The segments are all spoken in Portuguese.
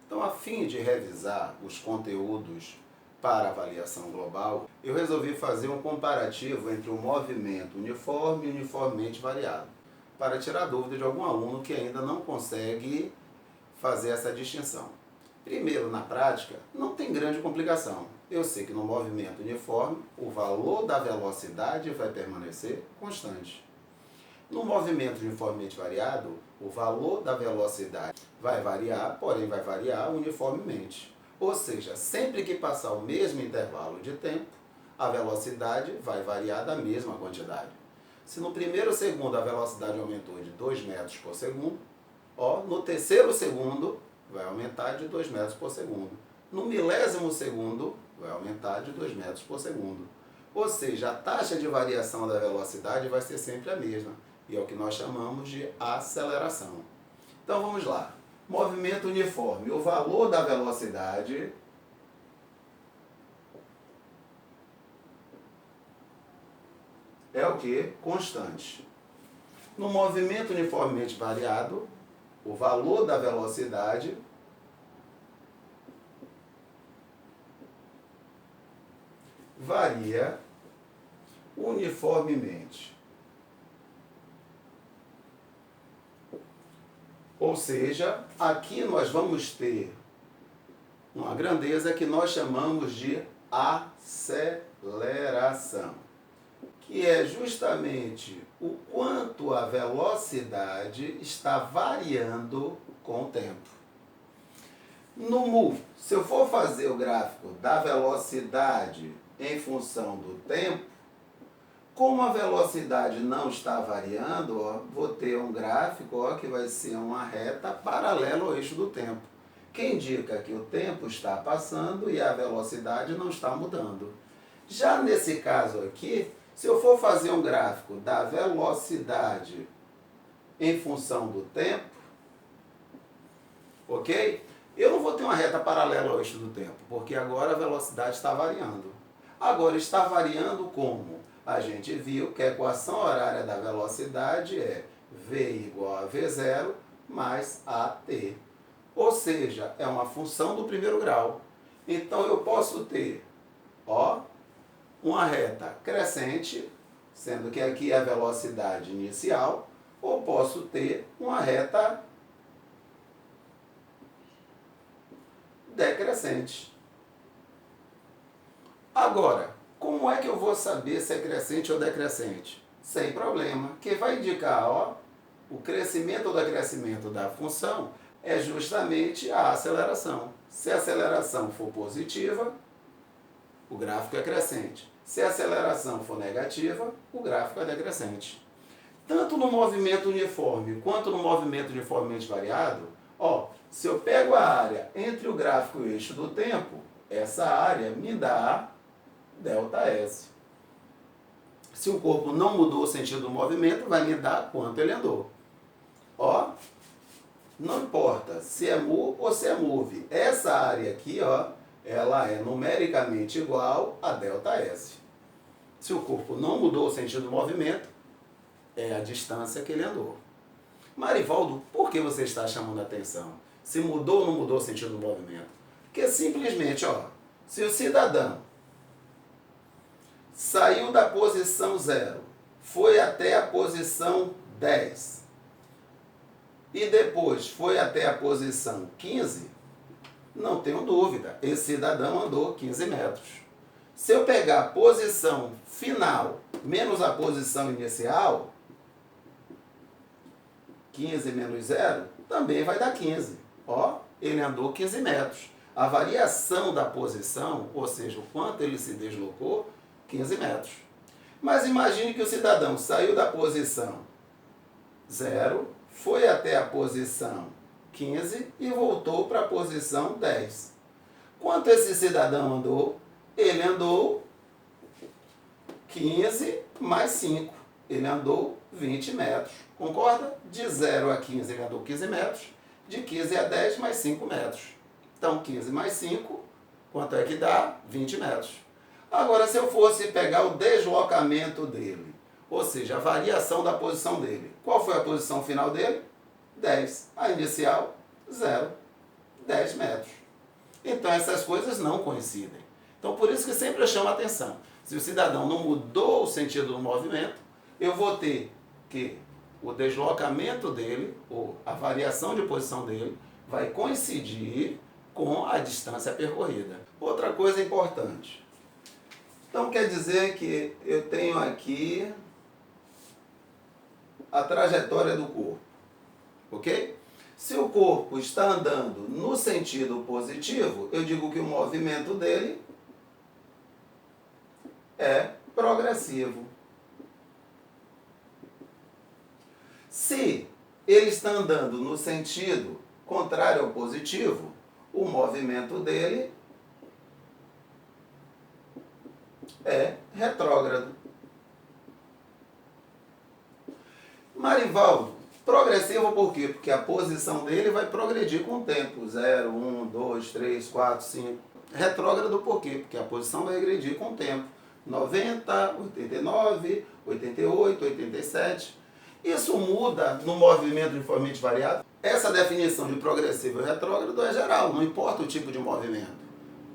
Então, a fim de revisar os conteúdos para avaliação global, eu resolvi fazer um comparativo entre o movimento uniforme e uniformemente variado, para tirar dúvida de algum aluno que ainda não consegue fazer essa distinção. Primeiro, na prática, não tem grande complicação. Eu sei que no movimento uniforme, o valor da velocidade vai permanecer constante. No movimento uniformemente variado, o valor da velocidade vai variar, porém vai variar uniformemente. Ou seja, sempre que passar o mesmo intervalo de tempo, a velocidade vai variar da mesma quantidade. Se no primeiro segundo a velocidade aumentou de 2 metros por segundo, no terceiro segundo vai aumentar de 2 metros por segundo. No milésimo segundo vai aumentar de 2 metros por segundo. Ou seja, a taxa de variação da velocidade vai ser sempre a mesma. E é o que nós chamamos de aceleração. Então vamos lá. Movimento uniforme. O valor da velocidade é o que? Constante. No movimento uniformemente variado, o valor da velocidade varia uniformemente. Ou seja, aqui nós vamos ter uma grandeza que nós chamamos de aceleração, que é justamente o quanto a velocidade está variando com o tempo. No mu, se eu for fazer o gráfico da velocidade em função do tempo, como a velocidade não está variando, vou ter um gráfico que vai ser uma reta paralela ao eixo do tempo, que indica que o tempo está passando e a velocidade não está mudando. Já nesse caso aqui, se eu for fazer um gráfico da velocidade em função do tempo, ok? Eu não vou ter uma reta paralela ao eixo do tempo, porque agora a velocidade está variando. Agora, está variando como? A gente viu que a equação horária da velocidade é V igual a V0 mais AT. Ou seja, é uma função do primeiro grau. Então, eu posso ter uma reta crescente, sendo que aqui é a velocidade inicial, ou posso ter uma reta decrescente. Agora, como é que eu vou saber se é crescente ou decrescente? Sem problema, que vai indicar o crescimento ou decrescimento da função é justamente a aceleração. Se a aceleração for positiva, o gráfico é crescente. Se a aceleração for negativa, o gráfico é decrescente. Tanto no movimento uniforme quanto no movimento uniformemente variado, se eu pego a área entre o gráfico e o eixo do tempo, essa área me dá ΔS. Se o corpo não mudou o sentido do movimento, vai me dar quanto ele andou. Não importa se é mu ou se é move. Essa área aqui, ela é numericamente igual a ΔS. Se o corpo não mudou o sentido do movimento, é a distância que ele andou. Marivaldo, por que você está chamando a atenção? Se mudou ou não mudou o sentido do movimento? Porque simplesmente, se o cidadão saiu da posição 0, foi até a posição 10 e depois foi até a posição 15, não tenho dúvida, esse cidadão andou 15 metros. Se eu pegar a posição final menos a posição inicial, 15 menos 0, também vai dar 15. Ele andou 15 metros. A variação da posição, ou seja, o quanto ele se deslocou, 15 metros. Mas imagine que o cidadão saiu da posição 0, foi até a posição 15 e voltou para a posição 10. Quanto esse cidadão andou? Ele andou 15 mais 5. Ele andou 20 metros. Concorda? De 0 a 15 ele andou 15 metros. De 15 a 10 mais 5 metros. Então 15 mais 5, quanto é que dá? 20 metros. Agora, se eu fosse pegar o deslocamento dele, ou seja, a variação da posição dele, qual foi a posição final dele? 10. A inicial, 0. 10 metros. Então essas coisas não coincidem. Então por isso que sempre eu chamo a atenção. Se o cidadão não mudou o sentido do movimento, eu vou ter que o deslocamento dele, ou a variação de posição dele, vai coincidir com a distância percorrida. Outra coisa importante. Então quer dizer que eu tenho aqui a trajetória do corpo, ok? Se o corpo está andando no sentido positivo, eu digo que o movimento dele é progressivo. Se ele está andando no sentido contrário ao positivo, o movimento dele é retrógrado. Marivaldo, progressivo por quê? Porque a posição dele vai progredir com o tempo. 0, 1, 2, 3, 4, 5. Retrógrado por quê? Porque a posição vai regredir com o tempo. 90, 89, 88, 87. Isso muda no movimento uniformemente variado. Essa definição de progressivo e retrógrado é geral, não importa o tipo de movimento.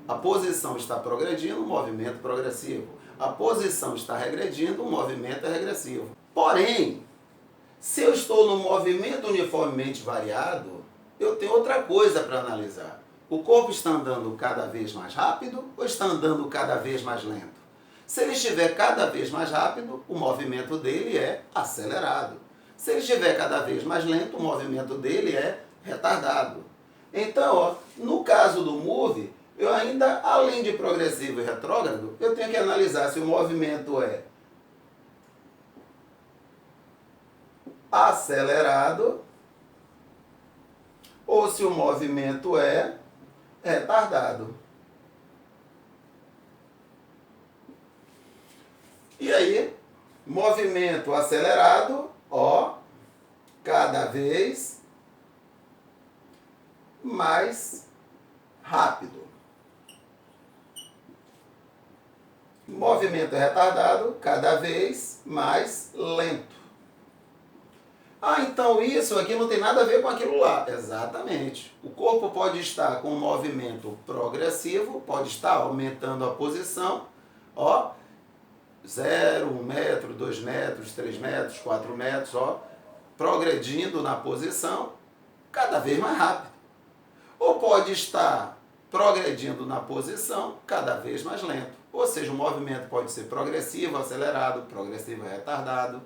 A posição está progredindo, o movimento progressivo. A posição está regredindo, o movimento é regressivo. Porém, se eu estou no movimento uniformemente variado, eu tenho outra coisa para analisar. O corpo está andando cada vez mais rápido ou está andando cada vez mais lento? Se ele estiver cada vez mais rápido, o movimento dele é acelerado. Se ele estiver cada vez mais lento, o movimento dele é retardado. Então, ó, no caso do MOVE, eu ainda, além de progressivo e retrógrado, eu tenho que analisar se o movimento é acelerado ou se o movimento é retardado. E aí, movimento acelerado, ó, cada vez mais rápido. Movimento retardado, cada vez mais lento. Ah, então isso aqui não tem nada a ver com aquilo lá. Exatamente. O corpo pode estar com um movimento progressivo, pode estar aumentando a posição, ó, 0, 1 metro, 2 metros, 3 metros, 4 metros, ó, progredindo na posição cada vez mais rápido. Ou pode estar progredindo na posição cada vez mais lento. Ou seja, o movimento pode ser progressivo, acelerado, progressivo, retardado,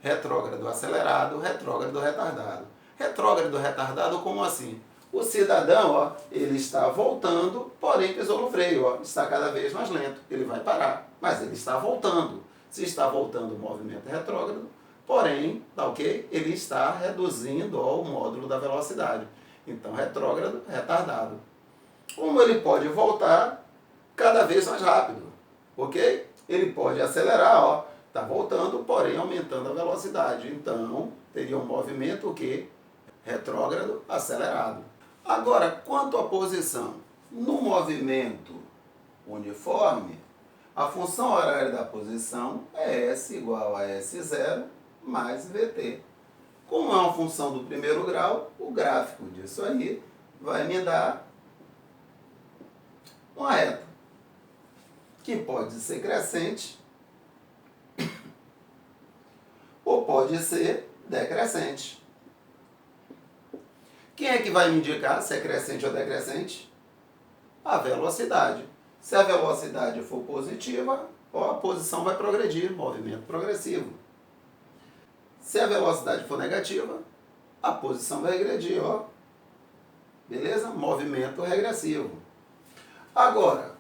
retrógrado, acelerado, retrógrado, retardado. Retrógrado, retardado, como assim? O cidadão, ó, ele está voltando, porém pisou no freio, ó, está cada vez mais lento. Ele vai parar, mas ele está voltando. Se está voltando, o movimento é retrógrado, porém, tá ok? Ele está reduzindo, ó, o módulo da velocidade. Então, retrógrado, retardado. Como ele pode voltar cada vez mais rápido, ok? Ele pode acelerar, ó, está voltando, porém aumentando a velocidade. Então, teria um movimento o quê? Retrógrado, acelerado. Agora, quanto à posição, no movimento uniforme, a função horária da posição é S igual a S0 mais VT. Como é uma função do primeiro grau, o gráfico disso aí vai me dar uma reta, que pode ser crescente ou pode ser decrescente. Quem é que vai me indicar se é crescente ou decrescente? A velocidade. Se a velocidade for positiva, ó, a posição vai progredir, movimento progressivo. Se a velocidade for negativa, a posição vai regredir, ó. Beleza? Movimento regressivo. Agora,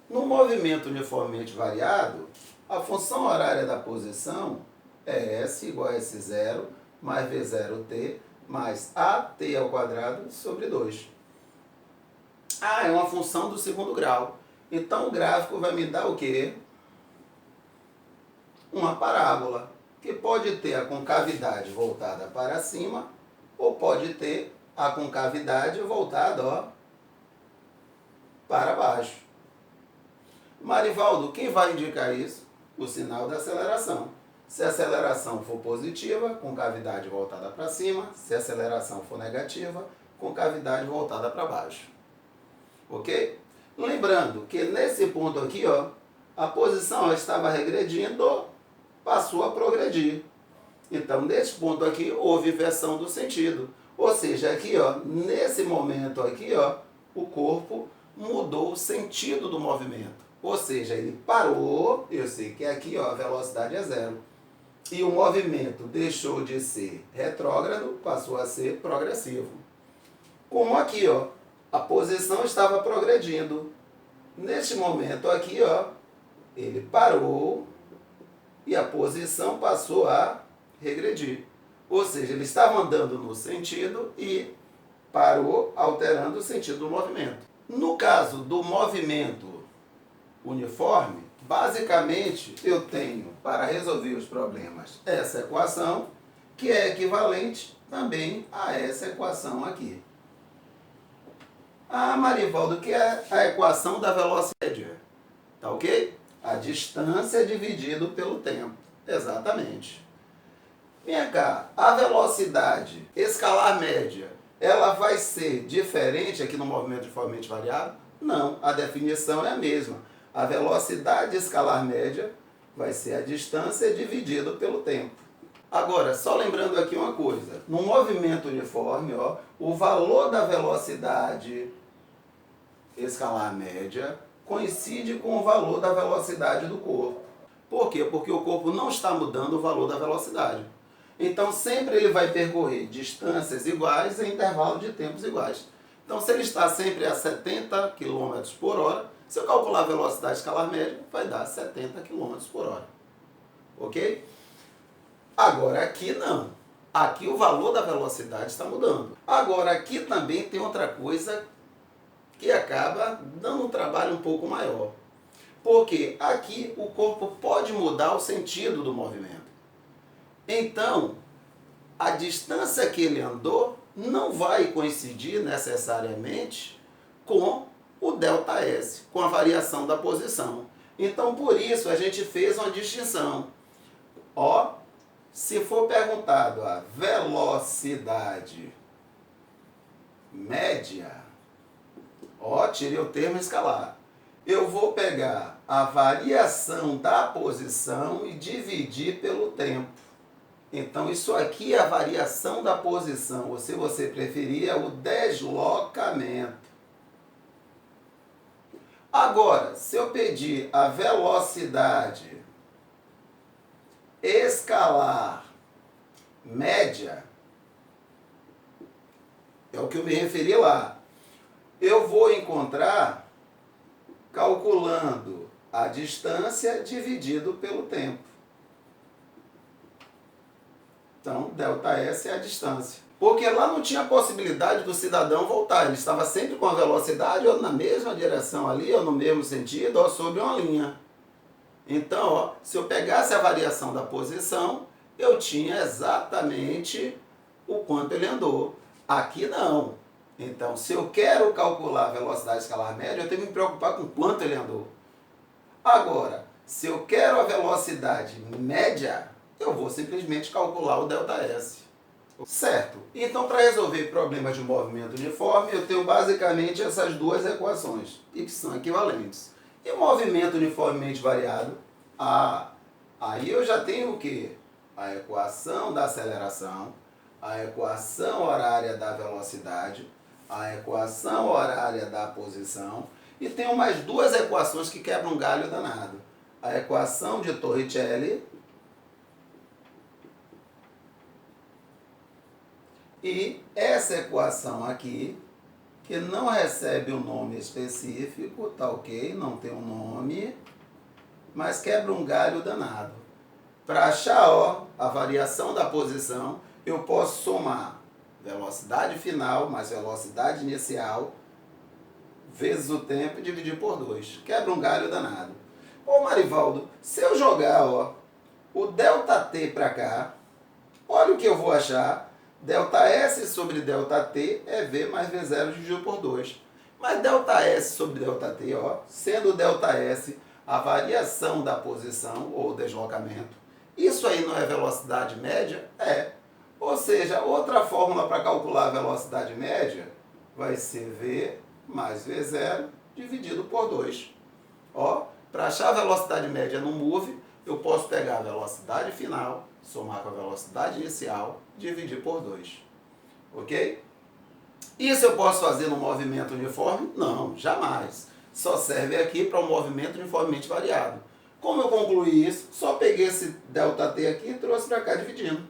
no movimento uniformemente variado, a função horária da posição é S igual a S0 mais V0t mais AT ao quadrado sobre 2. Ah, é uma função do segundo grau. Então o gráfico vai me dar o quê? Uma parábola, que pode ter a concavidade voltada para cima ou pode ter a concavidade voltada, ó, para baixo. Marivaldo, quem vai indicar isso? O sinal da aceleração. Se a aceleração for positiva, concavidade voltada para cima. Se a aceleração for negativa, concavidade voltada para baixo. ok? Lembrando que nesse ponto aqui, ó, a posição estava regredindo, passou a progredir. Então, nesse ponto aqui, houve inversão do sentido. Ou seja, aqui, ó, nesse momento aqui, ó, o corpo mudou o sentido do movimento. Ou seja, ele parou, eu sei que aqui, ó, a velocidade é zero. E o movimento deixou de ser retrógrado, passou a ser progressivo. Como aqui, ó, a posição estava progredindo. Neste momento aqui, ó, ele parou e a posição passou a regredir. Ou seja, ele estava andando no sentido e parou, alterando o sentido do movimento. No caso do movimento uniforme, basicamente eu tenho, para resolver os problemas, essa equação, que é equivalente também a essa equação aqui. Ah, Marivaldo, que é a equação da velocidade? Tá ok? A distância dividido pelo tempo. Exatamente. Vem cá, a velocidade escalar média, ela vai ser diferente aqui no movimento uniformemente variável? Não, a definição é a mesma. A velocidade escalar média vai ser a distância dividido pelo tempo. Agora, só lembrando aqui uma coisa. No movimento uniforme, ó, o valor da velocidade escalar média coincide com o valor da velocidade do corpo. Por quê? Porque o corpo não está mudando o valor da velocidade. Então, sempre ele vai percorrer distâncias iguais em intervalo de tempos iguais. Então, se ele está sempre a 70 km por hora, se eu calcular a velocidade escalar média, vai dar 70 km por hora. Ok? Agora, aqui não. Aqui o valor da velocidade está mudando. Agora, aqui também tem outra coisa que acaba dando um trabalho um pouco maior. Porque aqui o corpo pode mudar o sentido do movimento. Então, a distância que ele andou não vai coincidir necessariamente com o ΔS, com a variação da posição. Então, por isso, a gente fez uma distinção. Ó, se for perguntado a velocidade média, ó, tirei o termo escalar. Eu vou pegar a variação da posição e dividir pelo tempo. Então, isso aqui é a variação da posição, ou se você preferir, é o deslocamento. Agora, se eu pedir a velocidade escalar média, é o que eu me referi lá. Eu vou encontrar calculando a distância dividido pelo tempo. Então, ΔS é a distância. Porque lá não tinha possibilidade do cidadão voltar. Ele estava sempre com a velocidade ou na mesma direção ali, ou no mesmo sentido, ou sobre uma linha. Então, ó, se eu pegasse a variação da posição, eu tinha exatamente o quanto ele andou. Aqui não. Então, se eu quero calcular a velocidade escalar média, eu tenho que me preocupar com quanto ele andou. Agora, se eu quero a velocidade média, eu vou simplesmente calcular o ΔS. Certo? Então, para resolver problemas de movimento uniforme, eu tenho basicamente essas duas equações, e que são equivalentes. E movimento uniformemente variado, aí eu já tenho o quê? A equação da aceleração, a equação horária da velocidade, a equação horária da posição, e tenho mais duas equações que quebram um galho danado. A equação de Torricelli e essa equação aqui, que não recebe um nome específico, tá ok? Não tem um nome, mas quebra um galho danado. Para achar, ó, a variação da posição, eu posso somar velocidade final mais velocidade inicial vezes o tempo e dividir por 2. Quebra um galho danado. Ô Marivaldo, se eu jogar, ó, o ΔT para cá, olha o que eu vou achar. ΔS sobre ΔT é V mais V0 dividido por 2. Mas ΔS sobre ΔT, ó, sendo ΔS a variação da posição ou deslocamento, isso aí não é velocidade média? É. Ou seja, outra fórmula para calcular a velocidade média vai ser V mais V0 dividido por 2. Ó, para achar a velocidade média no move, eu posso pegar a velocidade final, somar com a velocidade inicial, dividir por 2. Ok? Isso eu posso fazer no movimento uniforme? Não, jamais. Só serve aqui para um movimento uniformemente variado. Como eu concluí isso? Só peguei esse ΔT aqui e trouxe para cá dividindo.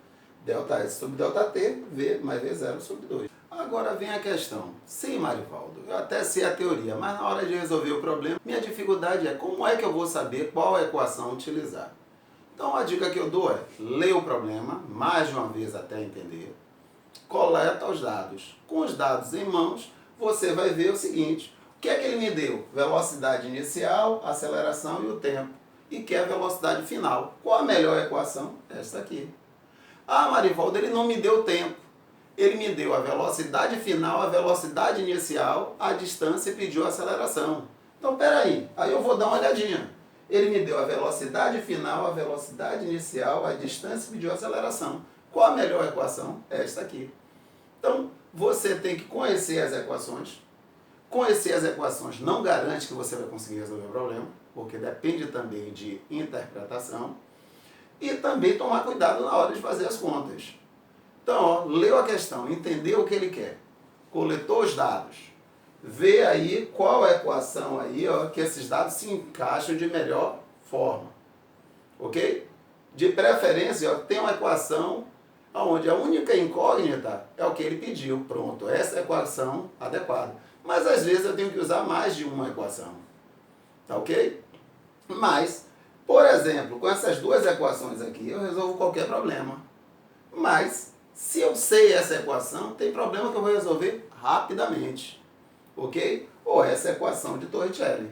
ΔS sobre ΔT, V mais V0 sobre 2. Agora vem a questão. Sim, Marivaldo, eu até sei a teoria, mas na hora de resolver o problema, minha dificuldade é como é que eu vou saber qual equação utilizar. Então a dica que eu dou é, leia o problema, mais de uma vez até entender, coleta os dados. Com os dados em mãos, você vai ver o seguinte, o que é que ele me deu? Velocidade inicial, aceleração e o tempo. E que é a velocidade final. Qual a melhor equação? Essa aqui. Ah, Marivaldo, ele não me deu tempo. Ele me deu a velocidade final, a velocidade inicial, a distância e pediu a aceleração. Então, peraí, aí eu vou dar uma olhadinha. Ele me deu a velocidade final, a velocidade inicial, a distância e pediu a aceleração. Qual a melhor equação? Esta aqui. Então, você tem que conhecer as equações. Conhecer as equações não garante que você vai conseguir resolver o problema, porque depende também de interpretação. E também tomar cuidado na hora de fazer as contas. Então, ó, leu a questão, entendeu o que ele quer, coletou os dados, vê aí qual a equação aí, ó, que esses dados se encaixam de melhor forma. Ok? De preferência, ó, tem uma equação onde a única incógnita é o que ele pediu. Pronto, essa é a equação adequada. Mas às vezes eu tenho que usar mais de uma equação. Tá ok? Mas, por exemplo, com essas duas equações aqui, eu resolvo qualquer problema. Mas, se eu sei essa equação, tem problema que eu vou resolver rapidamente. Ok? Ou essa equação de Torricelli.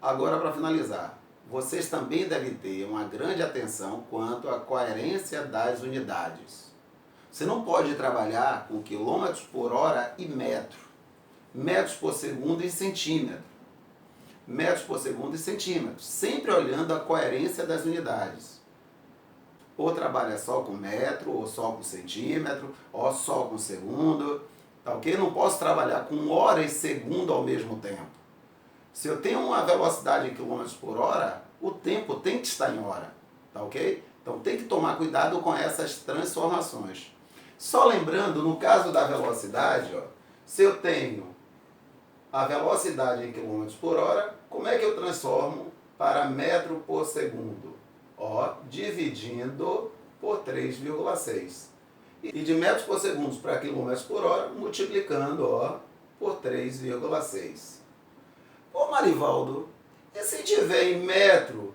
Agora, para finalizar, vocês também devem ter uma grande atenção quanto à coerência das unidades. Você não pode trabalhar com quilômetros por hora e metro. Metros por segundo e centímetro. Metros por segundo e centímetros. Sempre olhando a coerência das unidades. Ou trabalha só com metro, ou só com centímetro, ou só com segundo. Tá ok? Não posso trabalhar com hora e segundo ao mesmo tempo. Se eu tenho uma velocidade em quilômetros por hora, o tempo tem que estar em hora. Tá ok? Então tem que tomar cuidado com essas transformações. Só lembrando, no caso da velocidade, ó, se eu tenho a velocidade em quilômetros por hora, como é que eu transformo para metro por segundo? Ó, dividindo por 3,6. E de metros por segundo para quilômetros por hora, multiplicando, ó, por 3,6. Ô Marivaldo, e se tiver em metro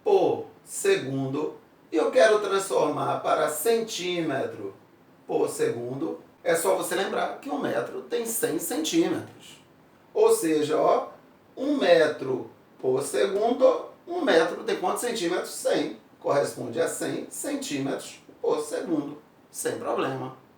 por segundo e eu quero transformar para centímetro por segundo, é só você lembrar que um metro tem 100 centímetros. Ou seja, ó, 1 metro por segundo, 1 metro tem quantos centímetros? 100. Corresponde a 100 centímetros por segundo. Sem problema.